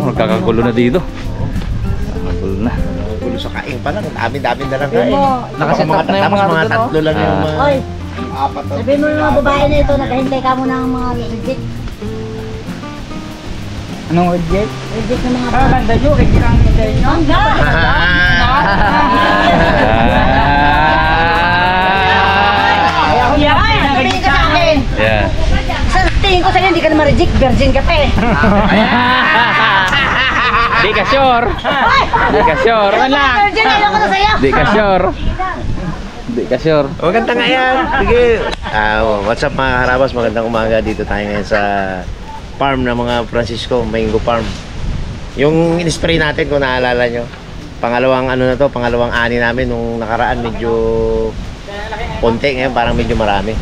Nagkakagulo na dito. Nagkagulo na. Gulo sa kain pa lang. Dami-dami na lang kain. Nakaset up na yung mga tatlo lang yung mga... Oy, apat na. sabihin mo yung mga babae na ito, naghahintay ka mo ng mga reject. Anong reject? Reject ng mga babae. Ganda nyo, reject ang reject nyo. Hangga! Yan! Sabihin ka sa akin! Yeah. Sa tingin ko sa'yo, hindi ka na ma-reject. Virgin ka pa eh. Di ka sure. Di ka sure. Wala. Virgin, ayoko na sa'yo. Di ka sure. Di ka sure. Maganda nga yan. Sige. What's up mga karabas? Magandang umaga. Dito tayo ngayon sa farm ng mga Francisco, Mango Farm. Yung in-spray natin kung naalala nyo. Pangalawang ano na to, pangalawang ani namin nung nakaraan medyo konti, ngayon parang medyo marami.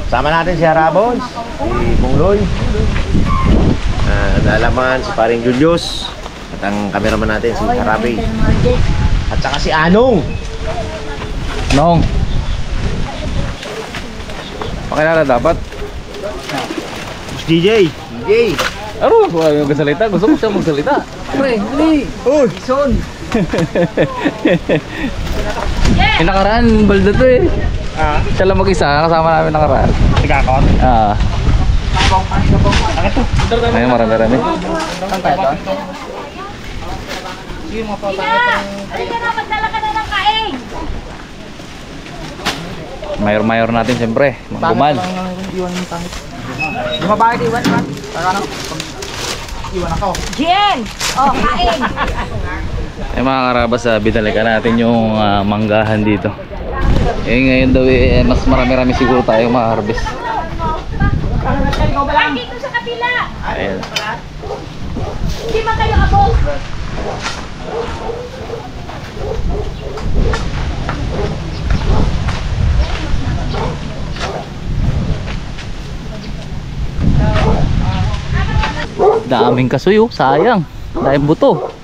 Sama natin si Harabons, si Mungloy, Dalaman, si Paring Julius, at ang cameraman natin si Harabe, at saka si Anong. Nong. Pakilala dapat. DJ. DJ. Aro, wala yung magsalita. Gusto ko siya magsalita. Pre, dali. Uy! Son. Yung nakaraan, balda to eh. Siya lang mag-isa, kasama namin nakaraan. Tigakot? Ngayon marami-rami. Saan tayo to? Halika na, magdala ka na ng kain. Mayor-mayor natin siyempre. Manggumal. Iwan yung pangit. Yung mabakit iwan ka? Saka ano? Iwan ako. Jen! Oh, kain! Eh mga karabas, binalikan natin yung manggahan dito. Eh ngayon daw eh, mas marami-rami siguro tayo ma-harvest. Ay, dito sa kapila! Ayan. Hindi man kayo abog! Daming kasuyo, sayang. Daming buto.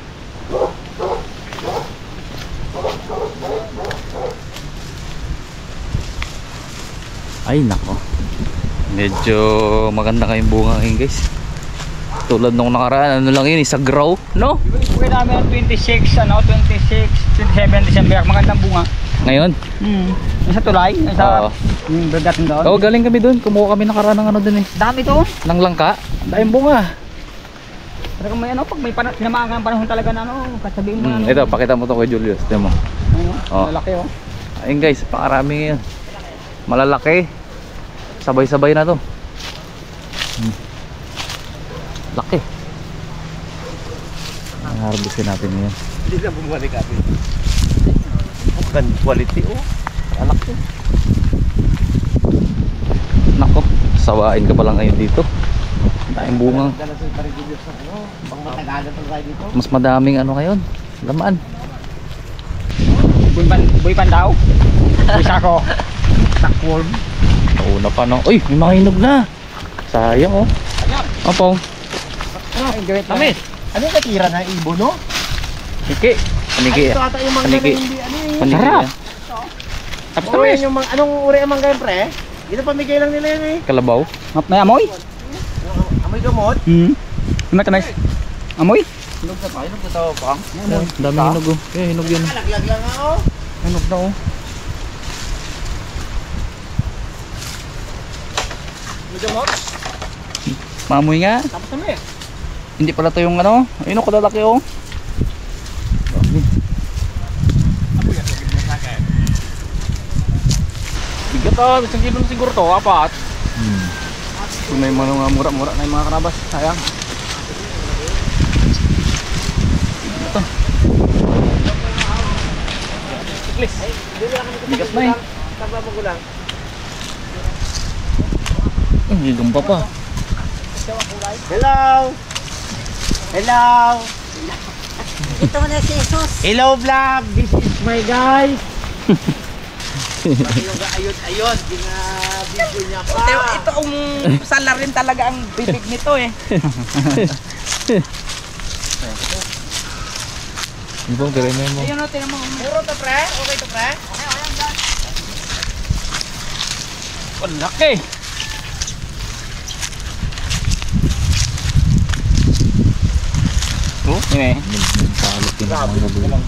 Ay nako. Medyo maganda kayong bunga ngayon guys. Tulad nung nakaraan, ano lang yun, isagraw, no? Uwi namin ang 26, 26, 27 December. Magandang bunga. Ngayon? Yung sa tulay, yung sa... Oo. Yung dating doon. Oh, galing kami doon. Kumuha kami nakaraan ng ano doon eh. Dami to. Nang langka. Daming bunga. Talagang may ano, pag may tinamaan ang panahon talaga na ano, kasabihin mo ano. Ito, pakita mo to kay Julius. Tignan mo. Ano, Oh. lalaki oh. Ayun guys, pakarami ngayon. Malalaki. Sabay-sabay na to. Laki. Harvestin natin ngayon. Hindi na bumalik kami. Magand quality oh. Anak ko. Nako, sawain ka pa lang ngayon dito. Daming bunga. Dala sa Paring Julius na ano, pang matagalan pa tayo dito. Mas madaming ano ngayon. Lamaan. Buy pan daw. Isa ko. Tackworm. Nauna pa no. Uy, may mga hinog na. Sayang oh. Opo. Ay, great na. Tamis! Ano yung natira na ibo no? Siki. Paniki. Ito ata yung mangga na Paniki. hindi ano yung... Paniki. Sarap. Tapos Oo, yan yung anong uri ang mangga yung pre? Dito pamigay lang nila yun eh. kalabaw. May amoy? Amoy gamot? Matamis. Amoy? Hinog na pa, hinog na tao pa. Dami hinog oh. Eh, hinog yun. Nalaglag lang ako. Hinog na oh. May gamot? Mamoy nga. Tapos naman eh. Hindi pala to yung ano. Ayun oh, kalalaki oh. Bigat oh, isang kilo siguro to, apat. Kung may mga mura-mura na yung mga karabas, sayang. Ito. Siklis. Bigat na eh. Magulang. Hindi dumpa pa. Hello! Hello! Ito mo na si Jesus. Hello vlog! This is my guys! Ayun, gina-video niya pa. Ito ang sala rin talaga ang bibig nito eh. Hindi po, pero mo. Ayun o, tinan mo. Puro to, pre? Okay to, pre? Ang laki. Oh, yun eh. Palot din ang mga bulo.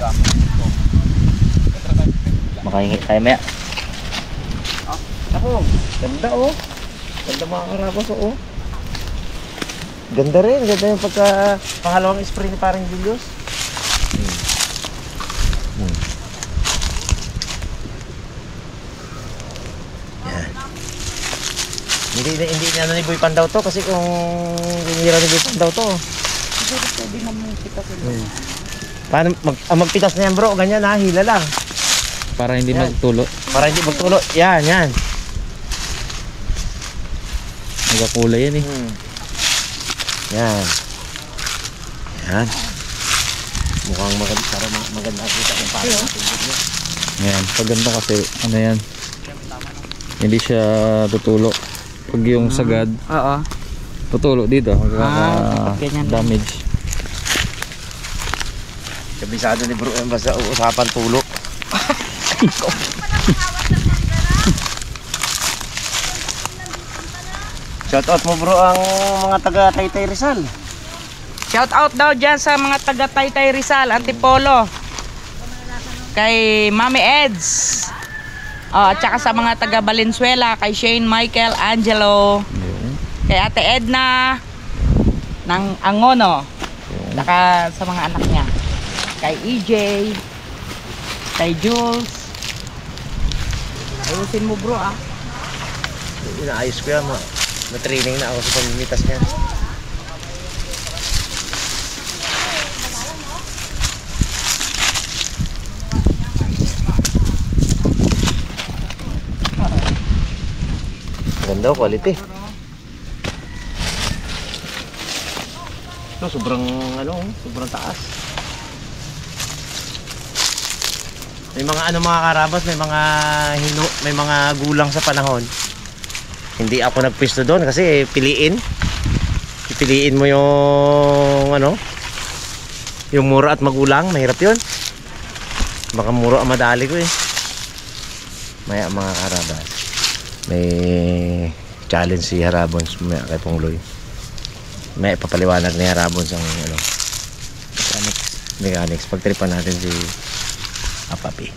Makahingi tayo maya. Ako, ganda oh. Ganda mga karabas oh. Ganda rin, ganda yung pagka pangalawang spray ni parang Julius. Yan. Hindi na ni Boy Pandaw to kasi kung hinira ni Boy Pandaw to. Siguro pwede na mong kita ko. Paano magpitas na yan bro, ganyan ha, hila lang. Para hindi Yan. magtulo. Para hindi magtulo. Yan, yan. Nagkakulay yan eh. Yan. Yan. Mukhang maganda, para maganda ang kita ng pala. Ayan, pag ganito kasi, ano yan, hindi siya tutulo. Pag yung sagad, Oo. tutulo dito, dapat ganyan lang. damage. Kabisado ni bro yung basta usapan tulo. Shout out mo bro ang mga taga Taytay Rizal. Shout out daw dyan sa mga taga Taytay Rizal, Antipolo. Kay Mami Eds. At saka sa mga taga Valenzuela, kay Shane Michael Angelo. Kay Ate Edna ng Angono. Saka sa mga anak niya. Kay EJ. Kay Jules. Ayusin mo bro ah. Inaayos ko yan, na-training na ako sa pamimitas niya. Ganda oh, quality. No, sobrang taas. May mga mga karabas, may mga gulang sa panahon. Hindi ako nagpisto doon kasi piliin mo yung yung mura at magulang, mahirap yun. Baka mura ang madali ko eh. Maya mga karabas, may challenge si Harabons maya kay Pongloy. May papaliwanag ni Harabons ang mechanics. Pagtripan natin si Apapi.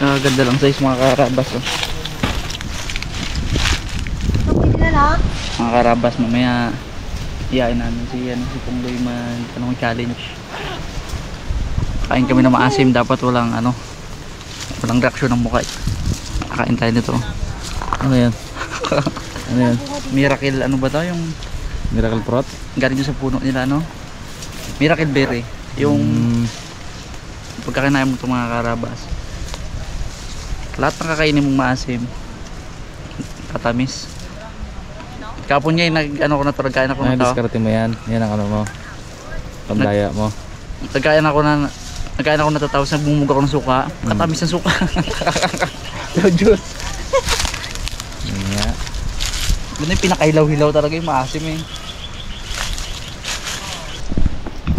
Ganda lang size mga karabas oh. Mga karabas, mamaya iyain namin si Pongloy mag challenge. Kain kami na maasim, dapat walang reaksyon ng mukha. Kain tayo nito. Ano yan? Ano yan? Miracle ano ba to? Yung Miracle Fruit? Galing sa puno nila Miracle Berry. Yung pagkakinain mo itong mga karabas, lahat ng kakainin mong maasim, katamis. Kapon niya yung nagkain ako na to. Diskarte mo yan. Yan ang mo. Pamdaya mo. Nagkain ako na to, tapos nagbumug ako ng suka. Katamis ng suka. No juice. Yeah. Yun yung pinakailaw-hilaw talaga yung maasim eh.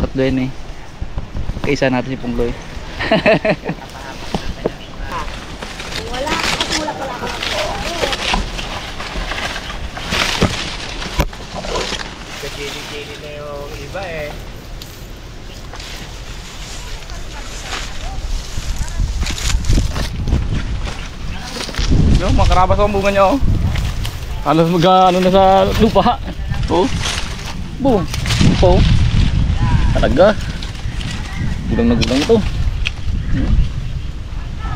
Tatlo yun eh. Kaisa natin si Pongloy. Jeli na yung iba eh. Yo, mga karabas ang bunga niya oh. Halos na sa lupa. Oh. Boom. Oh. Talaga. Gulang na ito.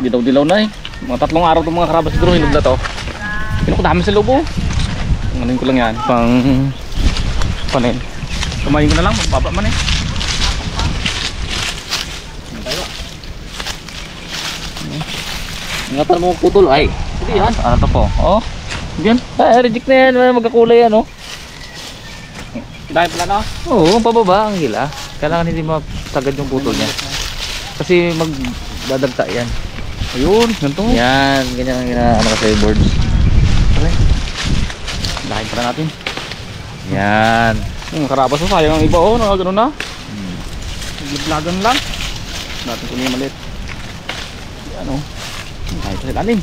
Dilaw-dilaw na eh. Mga 3 araw itong mga karabas siguro hinog na to. Pinakadami sa loob oh. Ngayon ko lang yan. Panin. Kumain ko na lang. Magbaba man eh. Ingatan mo putol ay. Hindi yan. Ano to po? Oh. Diyan. Reject na yan. Magkakulay yan oh. Dahil pala na. Oo, pababa ang hila. Kailangan hindi matagad yung putol niya. Kasi magdadagta yan. Ayun. Ganito. Yan. Ganyan ang kasi boards. Tira natin. Yan. Yung karabas mo, sayang ang iba oh, gano'n na. Naglagan lang. Natin kunin yung maliit. Yan oh. Tayo sa ilalim.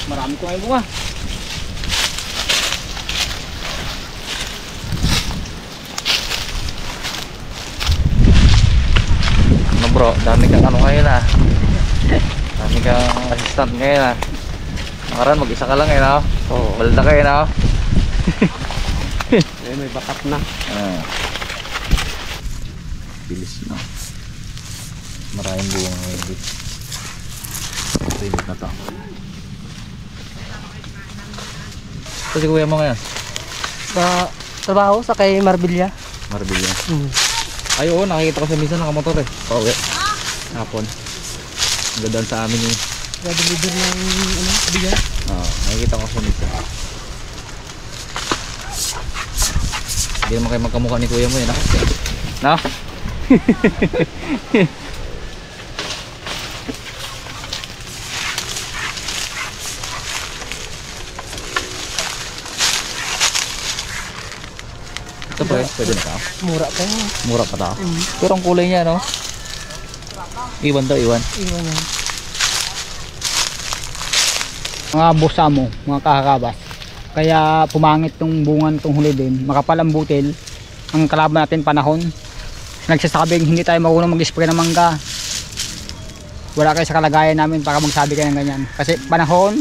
Marami ko ngayon bunga. Ano bro, dami kang ano ngayon ah. Dami kang assistant ngayon ah. Makaran, mag-isa ka lang eh no? Oo. Balda kayo no? Eh, may bakat na. Ah. Bilis no. Maraming bunga ngayon dito. Pilit na to. Ito si kuya mo ngayon? Sa trabaho sa kay Marbella. Marbella. Ay oo, nakikita ko siya minsan nakamotor eh. Pauwi. Hapon. Gadaan sa amin yung Deliver ng ano, bigas. oo, nakikita ko siya minsan. Hindi naman kayo magkamukha ni kuya mo eh, no? No? Ito pre, pwede na tao. Mura pa yun. Mura pa tao. Pero ang kulay niya, no? Iwan daw, iwan. Iwan yan. Mga busa mo, mga kakakabas. Kaya pumangit tong bungan tong huli din. Makapal ang butil. Ang kalaban natin panahon. Nagsasabing hindi tayo marunong mag-spray ng mangga. Wala kayo sa kalagayan namin para magsabi kayo ng ganyan. Kasi panahon,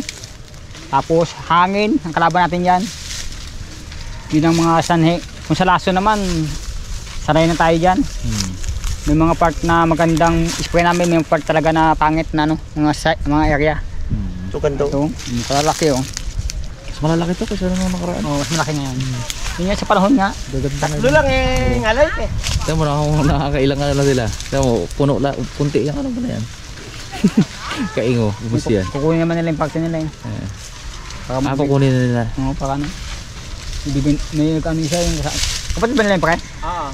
tapos hangin, ang kalaban natin yan. Yun ang mga sanhi. Kung sa laso naman, sanay na tayo dyan. May mga part na magandang spray namin, may part talaga na pangit na ano, mga area. Ito ganito. Ito, malalaki oh. Mas malalaki to kasi ano nakaraan. Oh, mas malaki ngayon. Yun nga sa panahon nga. Tatlo lang eh, ngalay eh. Tiyan mo na kung nakakailang ano na sila. Tiyan mo, puno la, punti yung ano ba na yan. Kaingo, ubus yan. Kukunin naman nila yung parte nila eh. Para Kukunin na nila. Oo, para ano. May ano isa yung kapatid ba nila yung pre? Oo,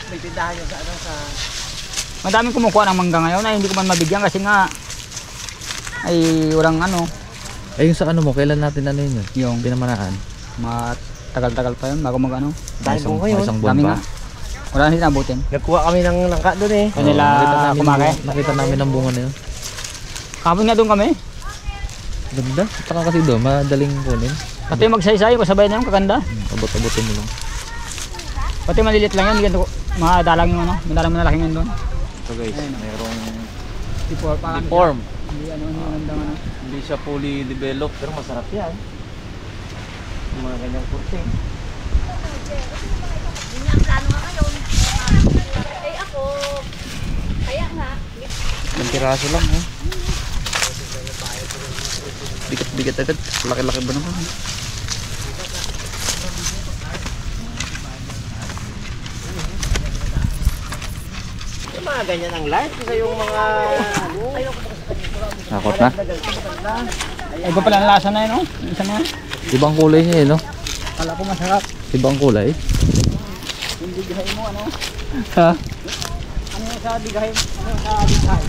may tindahan yun sa ano sa... Madaming kumukuha ng mangga ngayon na hindi ko man mabigyan kasi nga ay walang ano. Ay yung sa ano mo, kailan natin ano yun? Yung Pinamanaan. matagal-tagal pa yun bago mag ano. Dahil Isang- bunga yun. isang buwan Dami pa. nga. Wala na hindi nabutin. Nagkuha kami ng langka doon eh. Kanila kumake. Nakita namin ang bunga na yun. Kapon nga doon kami. Ganda. Saka kasi doon, madaling kunin. Pati magsaysay kasabay na yung kakanda. Abot-abotin mo lang. Pati malilit lang yan. Hindi ganito madalang yung ano. Madalang malalaking yun doon. So guys, mayroong Deform. Hindi ano magandang ano. hindi siya fully developed pero masarap yan. Yung mga ganyang kursi. Yun ang plano nga ngayon. Eh ako, kaya nga, Ang piraso lang ha. Bigat-bigat agad. Laki-laki ba naman? Yung mga ganyan ang life. Kasi yung mga... Nakot na. Iba pala ang lasa na yun oh. Yung isa na yan. Ibang kulay niya eh no? Kala ko masarap. Ibang kulay. Yung bigahay mo ano. Ha? Ano yung sa bigahay? Ano yung sa bigahay?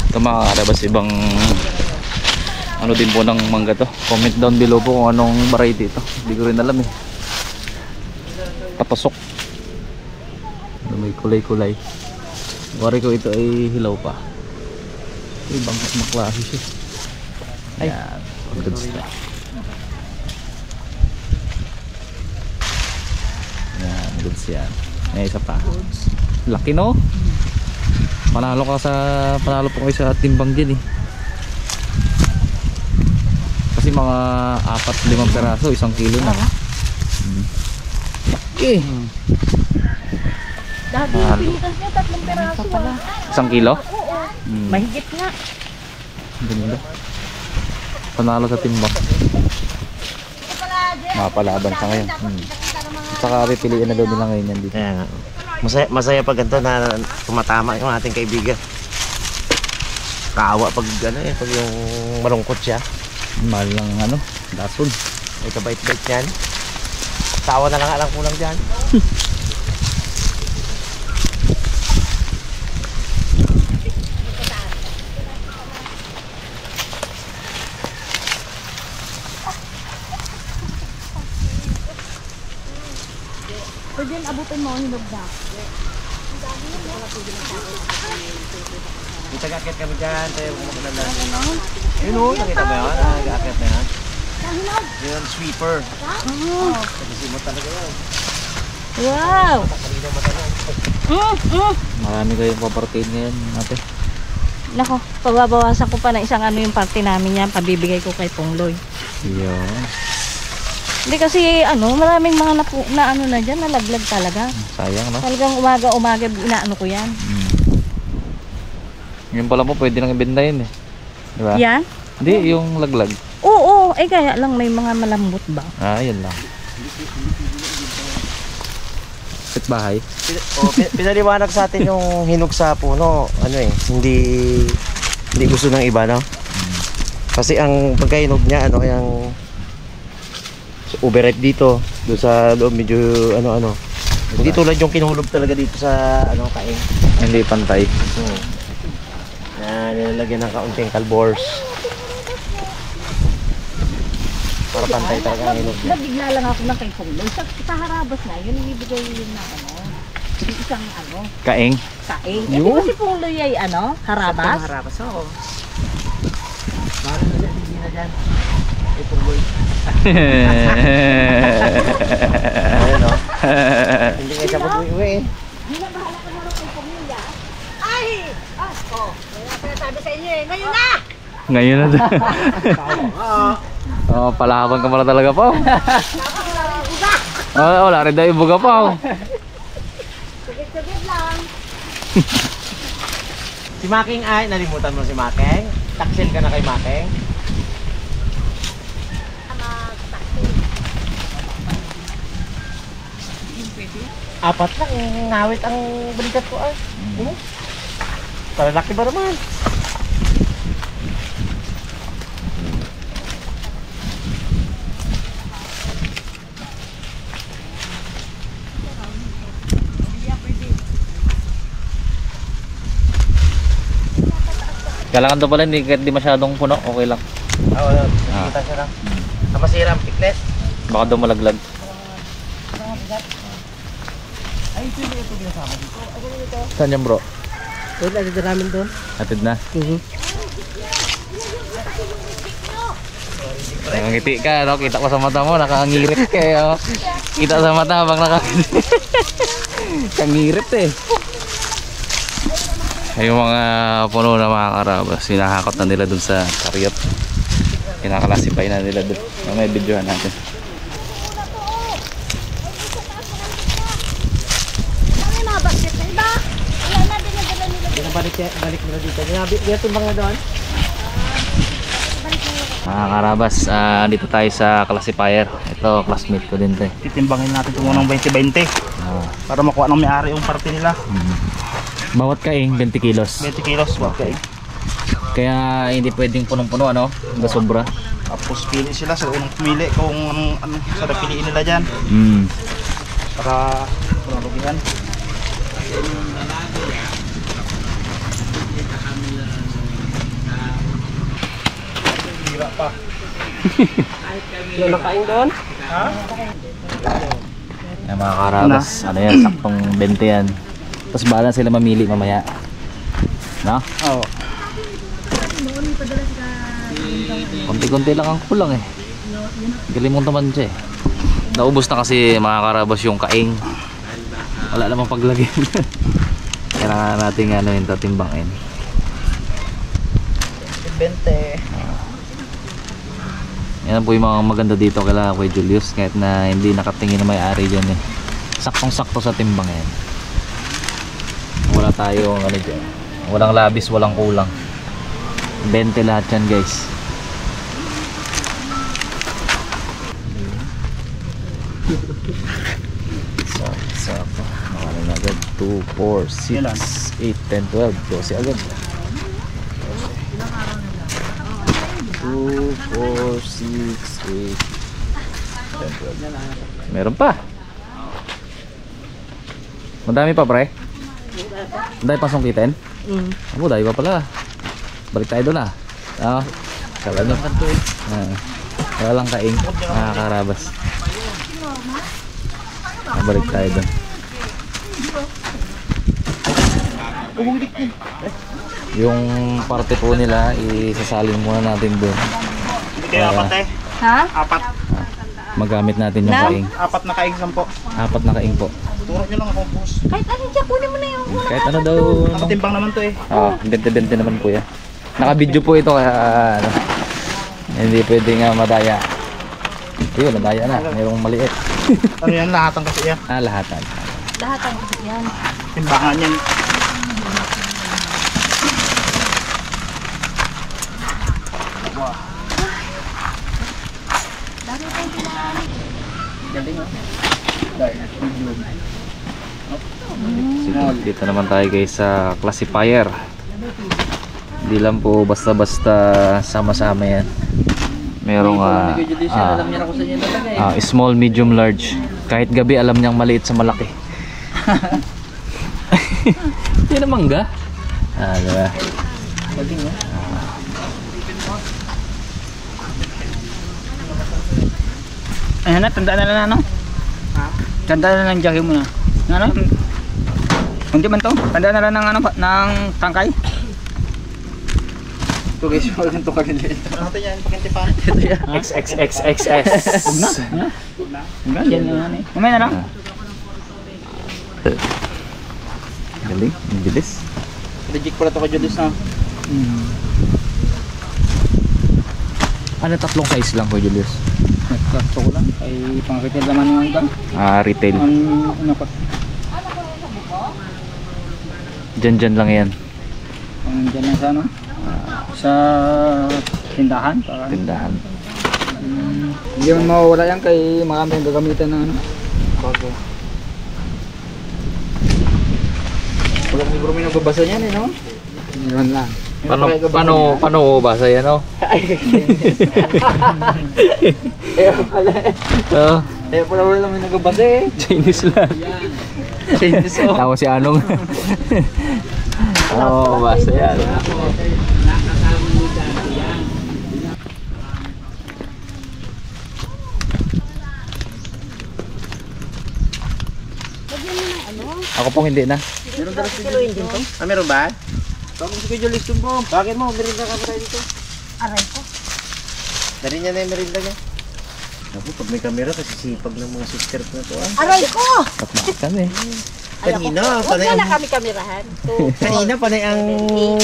Ito mga karabas ibang ano din po ng mangga to. Comment down below po kung anong variety ito. Hindi ko rin alam eh. Patusok. Ano, may kulay-kulay. Wari ko ito ay hilaw pa. Ibang maklase siya. Ay, good stuff. Yan, goods yan. May isa pa. Laki no? Panalo pa kayo sa timbang din eh. Kasi mga 4-5 peraso, 1 kilo na. Okay. dahil Mahal. pinitas niya 3 peraso. 1 kilo? Oo, Hmm. mahigit nga. Ganda. Panalo sa timbang. Mapalaban sa ngayon. At saka pipiliin na daw nila ngayon yan dito. Kaya nga. Masaya pag ganito na tumatama yung ating kaibigan. Kaawa pag ano eh, pag yung malungkot siya. Mahal ng ano, dason. Ay kabait-bait yan. Tawa na lang alang kulang dyan. din, abutin mo, hinog na. Itag-akit kami dyan, tayo kung maganda. Yun o, nakita ba yun? Nag-akit na yan. Yun, sweeper. Nagsimot talaga yun. Wow! Marami kayong papartiin ngayon, ate. Nako, pababawasan ko pa na isang ano yung party namin yan, pabibigay ko kay Pongloy. Yun. Hindi kasi ano, maraming mga na ano na dyan, nalaglag talaga. Sayang, no? Talagang umaga inaano ko yan. Yun pala mo, pwede nang ibenta yun eh. Di ba? Yan? Hindi, yung laglag. Oo, eh kaya lang may mga malambot ba? Ah, yun lang. Bahay. Pinaliwanag sa atin yung hinog sa puno, ano eh, hindi gusto ng iba, no? Kasi ang pagkahinog niya, ano, yung overripe dito, doon sa loob medyo ano. Hindi tulad yung kinuhulog talaga dito sa ano, kaing. Hindi pantay. Nilalagyan ng kaunting kalbors. Para pantay talaga ang hinog niya. Nabigla lang ako ng kay Pongloy. Sa harabas na, yun ibibigay yun na ano, isang ano, Kaing. kaing. Eh, di ba si Pongloy ay ano, harabas? Harabas, oo. Parang hindi na dyan. Ito boy. Ayun o. Hindi nga siya mag-uwi eh. Hinabahala ka na rin kay Pongloy. Ay! Oh, kaya sabi sa inyo eh, ngayon na! Ngayon na daw. Oh, palahaban ka pala talaga pa. Oh, wala rin daw ibuga pa. Sigit-sigit lang. Si Making ay, nalimutan mo si Making? Taksil ka na kay Making? Apat lang, ngawit ang balikat ko ay. Palalaki ba naman? Kailangan daw pala, hindi masyadong puno. Okay lang. Oo, kita siya lang. Masira ang piklet. Baka daw malaglag. Ay, ito yung ito ginasama dito. Saan yan, bro? Ito, nagdito namin doon. Atid na. Nakangiti ka, no? Kita ko sa mata mo, nakangirit ka. Oh. Kita sa mata habang nakangiti. Kangirit eh. Ay, yung mga puno na mga karabas, sinahakot na nila dun sa karyot. Kinakalasipay na nila dun. May videohan natin. Balik nila dito. Dito bang na doon? Mga karabas, dito tayo sa classifier. Ito, classmate ko din to. Titimbangin natin ito munang 20-20 para makuha ng may-ari yung parte nila. Bawat kaing 20 kilos. 20 kilos, okay. Kaya hindi pwedeng punong-puno, ano? Hanggang sobra. Tapos pili sila sa unang pumili kung anong sa napiliin nila dyan para panalugihan. Hira pa. Yung nakain doon? Ha? Yan mga karabas, ano yan, saktong 20 yan. Tapos bahala sila mamili mamaya. No? Oo. Konti-konti lang ang kulang eh. Galing mong taman siya eh. Naubos na kasi mga karabas yung kaing. Wala namang paglagyan. Kailangan natin ano yung tatimbangin. 20. Yan po yung mga maganda dito kay Julius. Kahit na hindi nakatingin na may-ari dyan eh. Saktong-sakto sa timbang yan. Wala tayong ano dyan. Walang labis, walang kulang. 20 lahat yan guys. Sakto. Nakala na agad. 2, 4, 6, 8, 10, 12. 12 agad. 2, 4, 6, 8, 10, 12. Meron pa. Madami pa pre? Madami pa sungkitin? Ako, dahil pa pala. Balik tayo doon ah. Kala nyo. Wala lang kaing. Karabas. Balik tayo doon. Yung parte po nila, isasalin muna natin doon. Kaya apat eh. Ha? Apat. Magamit natin yung Na? kaing. Apat na kaingsan po. 4 na kaing po. Turo nyo lang ako, boss. Kahit ano dyan, kunin mo na yung Kahit ano daw. Nakatimbang naman to eh. Bente-bente naman po yan. Naka-video po ito kaya ano, hindi pwede nga madaya. Yun, nadaya na. Mayroong maliit. Ano yan, lahatan kasi yan. Lahatan. lahat ang yan. Timbangan yan. Dito naman tayo guys sa classifier. Hindi lang po basta-basta sama-sama yan. Merong small, medium, large. Kahit gabi alam niyang maliit sa malaki. Hindi na mangga. Diba? Ayan na, tandaan na lang ano? Tandaan na lang jackie mo na. Ano? Hindi man to? Tandaan na lang ng ano, ng tangkay? Ito guys, wala nito kagaliit. Ano ito yan? Pakintipan. XXXXS. Huwag na? Yan na yan eh. Mamaya na lang. Galing, ang bilis. Legit pala ito kay Julius na. Ano, 3 size lang ko, Julius? Nagkasto ko lang. Ay pangkitin naman yung hanggang. Retail. Ang ano pa. Dyan lang yan. Ang dyan lang sa ano? Sa tindahan. Para Tindahan. hindi man mawawala yan kay marami yung gagamitan ng ano. Bago. Walang libro may nagbabasa niyan eh, no? Yun lang. Paano basa yan, oh? Eh, wala lang may nagbabasa eh. Chinese lang. Chinese oh. Tawa si Anong. Basa yan. Ako pong hindi na. Kiluin din to. Meron ba? Tawag si Kuya Julius po. Bakit mo? Merinda ka pa tayo dito. Aray ko. Dari niya na yung merinda niya. Naku, pag may camera kasi sipag ng mga sister ko na to ah. Aray ko! Takmak kami. Kanina, Huwag panay na ang... lang kami kamerahan. Kanina, panay ang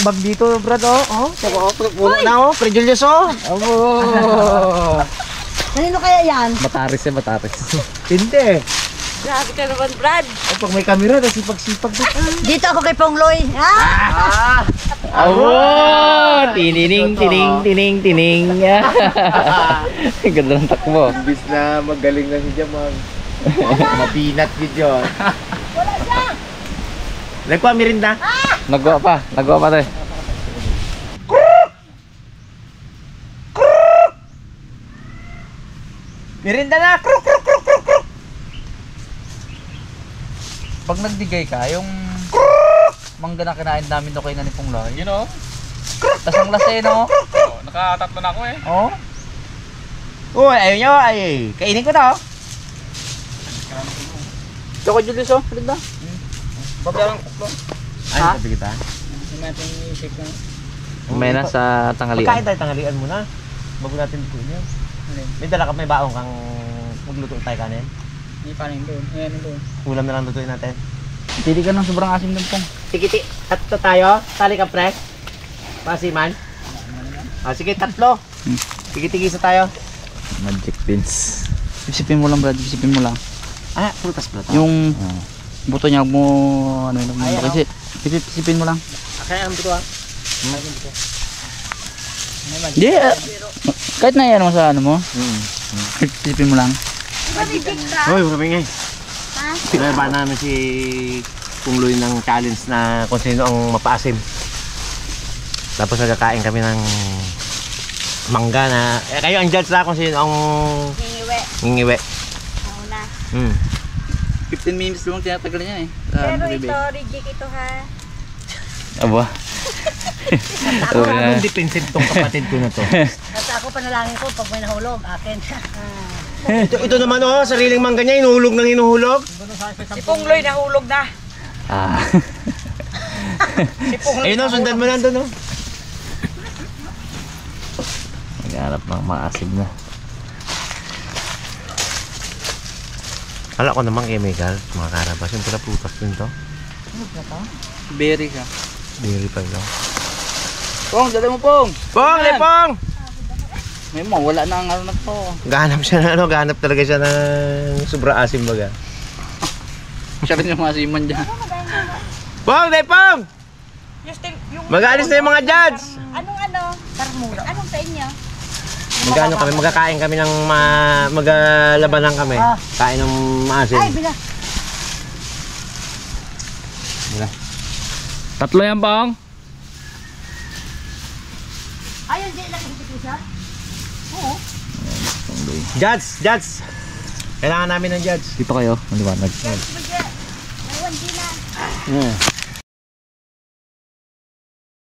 bag dito, brad, oh. Oh, saka, oh, puno na, oh. Pre Julius, oh. Kanino kaya yan? Mataris yan, mataris. Hindi. Grabe ka naman, Brad. Oh, pag may camera, sipag-sipag dito. Dito ako kay Pongloy. Ah! Tinining. Ganda ng takbo. Imbis na magaling na si Jamang. Mapinat video. Wala siya! Nagkuha merinda? Nagawa pa tayo. Merinda na! Pag nagdigay ka, yung mangga na kinain namin doon kay Nani Pongloy. You know? Tas ang lasa no? Nakatatlo na ako eh. Oh. Uy, ayaw nyo, ay. Kainin ko na, oh. Ito ko Julius oh. Ganda. Babayaran ko. Ay, sabi kita. Hindi natin i-check na. May na sa tanghalian. Pagkain tayo, tanghalian muna. Bago natin dito yun. May dala ka, may baong kang magluto tayo kanin. Hindi pa rin doon. Ayan doon. Ulam na lang lutuin natin. Titi ka ng sobrang asim doon pong. Sige, tatlo tayo. Tali ka, pre. Pasiman. Sige, tatlo. Sige-tigisa tayo. Magic beans. Sipsipin mo lang Brad. Sipsipin mo lang. Prutas pala to. Yung buto niya huwag mo ano yun. Ay, Sipsipin mo lang. Kaya ang buto, ah. Hindi. Kahit na yan mo sa ano mo. Sipsipin mo lang. Hoy, maraming ngay. Pinaba namin si Pungloy ng challenge na kung sino ang mapaasim. Tapos nagkakain kami ng mangga na... kayo ang judge na kung sino ang Hingiwe. ngingiwi. Ako na. 15 minutes lang tinatagal niya eh. Pero ito, reject ito ha. Aba. Anong defensive tong kapatid ko na to? Basta ako panalangin ko pag may nahulog, akin. ito naman oh, sariling mangga niya, inuhulog ng inuhulog. Si Pongloy nahulog na. Ayun o, sundan mo lang doon o. Naghanap ng maasim na. Kala ko naman chemical, mga karabas. Yung pala putas din to. Berry ka. Berry pa lang. Pong, dali mo Pong! Pong! Lepong! May wala na ang ano na to. Gahanap siya na ano, gahanap talaga siya ng sobra asim baga. Siya rin yung maasiman dyan. Pong! Lepong! Mag-aalis na yung mga judge! Anong Tarmura. Anong sa inyo? Magkano kami, magkakain kami ng maglabanan kami. Kain ng maasim. Ay, bila. Tatlo yan, Pong. Ayun, di lang hindi siya. Oo. Judge! Kailangan namin ng judge. Dito kayo, maliwanag. Ayun, di na. Hmm.